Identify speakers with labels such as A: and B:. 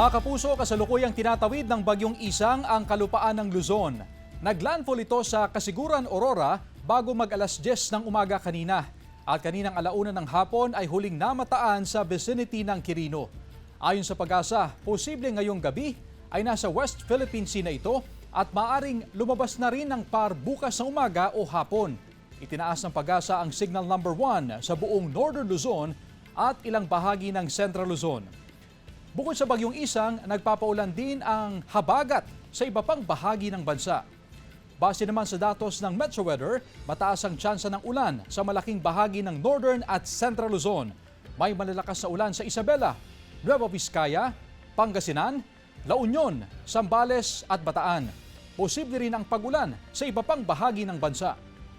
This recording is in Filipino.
A: Mga kapuso, kasalukuyang tinatawid ng Bagyong Isang ang kalupaan ng Luzon. Naglandfall ito sa Kasiguran, Aurora bago mag-alas 10 ng umaga kanina. At kaninang alauna ng hapon ay huling namataan sa vicinity ng Quirino. Ayon sa Pag-asa, posible ngayong gabi ay nasa West Philippine Sea na ito at maaring lumabas na rin ng PAR bukas ng umaga o hapon. Itinaas ng Pag-asa ang signal number 1 sa buong Northern Luzon at ilang bahagi ng Central Luzon. Bukod sa Bagyong Isang, nagpapaulan din ang habagat sa iba pang bahagi ng bansa. Base naman sa datos ng Metro Weather, mataas ang tsansa ng ulan sa malaking bahagi ng Northern at Central Luzon. May malalakas na ulan sa Isabela, Nueva Vizcaya, Pangasinan, La Union, Zambales at Bataan. Posible rin ang pag-ulan sa iba pang bahagi ng bansa.